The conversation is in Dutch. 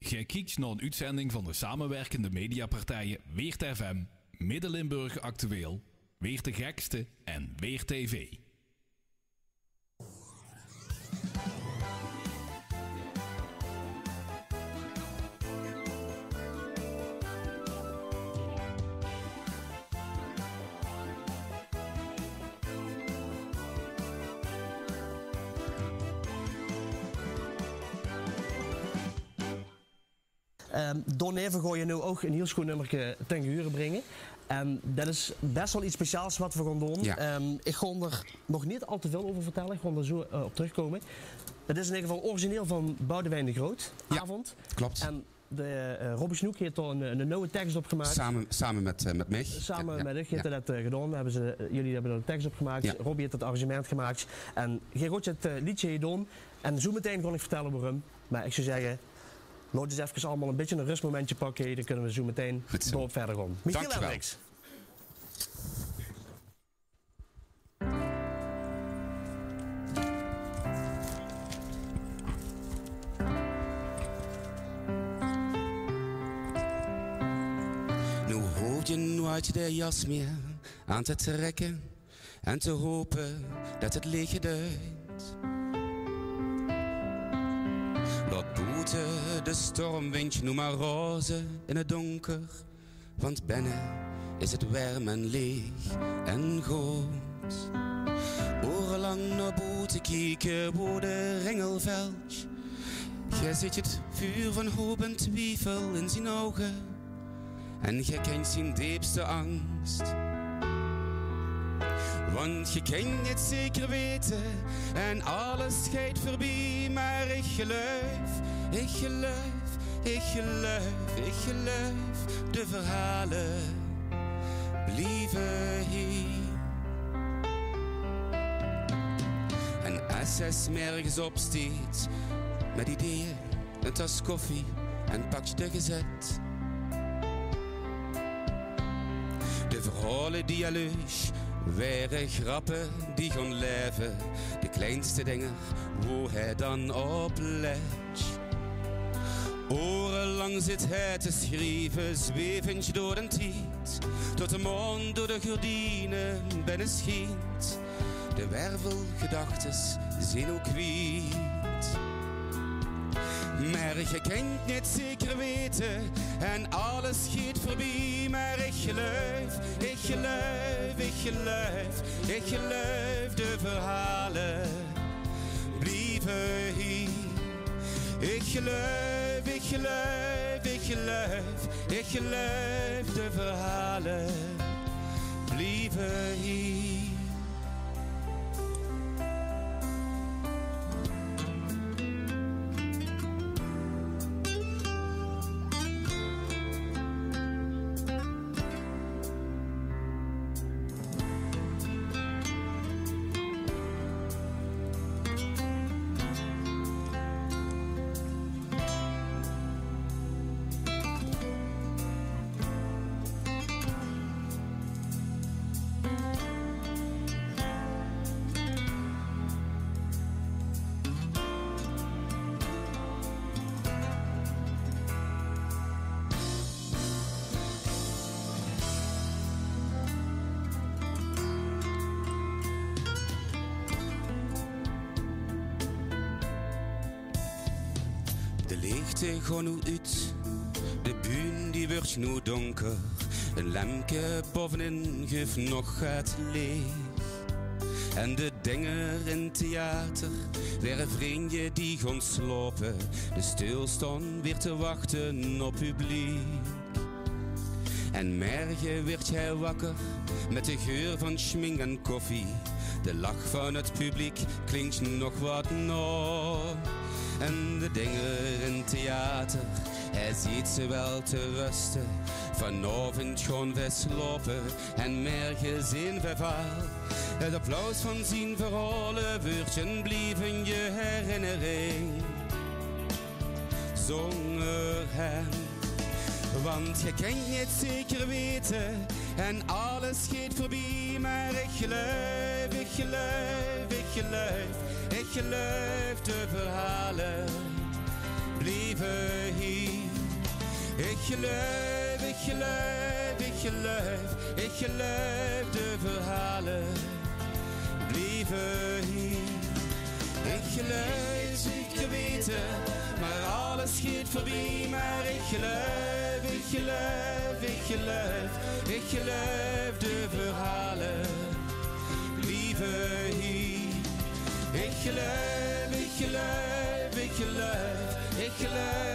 Gij kijkt naar een uitzending van de samenwerkende mediapartijen Weert FM, Midden-Limburg Actueel, Weert de Gekste en Weert TV. Don Even ga je nu ook een heel schoon nummer ten geheuren brengen. Dat is best wel iets speciaals wat we gaan doen. Ja. Ik ga er nog niet al te veel over vertellen, ik ga er zo op terugkomen. Het is in ieder geval origineel van Boudewijn de Groot, Avond. Klopt. En Robbie Snoek heeft er een nieuwe tekst op gemaakt. Samen met mij. Samen met ik heeft dat gedaan. Jullie hebben er een tekst op gemaakt. Ja. Robbie heeft het arrangement gemaakt. En jij gaat het liedje gedaan. En zo meteen ga ik vertellen waarom. Maar ik zou zeggen, laat eens even allemaal een beetje een rustmomentje pakken. Dan kunnen we zo meteen door verder gaan. Michiel Hendricks. Nu hoef je nooit de jas meer aan te trekken en te hopen dat het licht uit. Laat boeten de stormwindje nu maar roze in het donker, want binnen is het warm en leeg en goed. Orenlang naar boeten kijken voor de ringelveld. Jij ziet het vuur van hoop en twijfel in zijn ogen en je kent zijn diepste angst. Want je kent het zeker weten en alles gaat voorbij, maar ik geloof de verhalen blijven hier. En als hij 's morgens opstaat met ideeën, een tas koffie en pakje gezet. De verhalen die hij leest, waren grappen die gaan leven. De kleinste dingen waar hij dan op let. Orenlang zit hij te schrijven, zwevend door de tijd, tot de maan door de gordijnen binnen schiet. De wervelgedachtes zijn ook kwijt. Maar je kent niet zeker weten en alles gaat voorbij. Maar ik geloof de verhalen blijven hier. Ik geloof de verhalen blijven hier. De lichten gaan nu uit, de buien die wordt nu donker. Een lampje bovenin geeft nog het licht. En de dingen in het theater, weer vrienden die gaan slopen. De stilstaan weer te wachten op publiek. En morgen werd jij wakker met de geur van schmink en koffie. De lach van het publiek klinkt nog wat na. En de dingen in het theater, hij ziet ze wel te rusten. Vanavond gaan we slopen en morgen zien we val. Het applaus van zijn verhalen woordjen blijven je herinnering. Zonder hem, want je kent niet zeker weten en alles gaat voorbij. Maar ik geloof de verhalen blijven hier. Ik geloof, ik geloof, ik geloof, ik geloof de verhalen blijven hier. Ik geloof, ik geweten, maar alles schiet voorbij. Maar ik geloof, ik geloof, ik geloof, ik geloof de verhalen blijven hier. Ik geloof, ik geloof, ik geloof, ik geloof.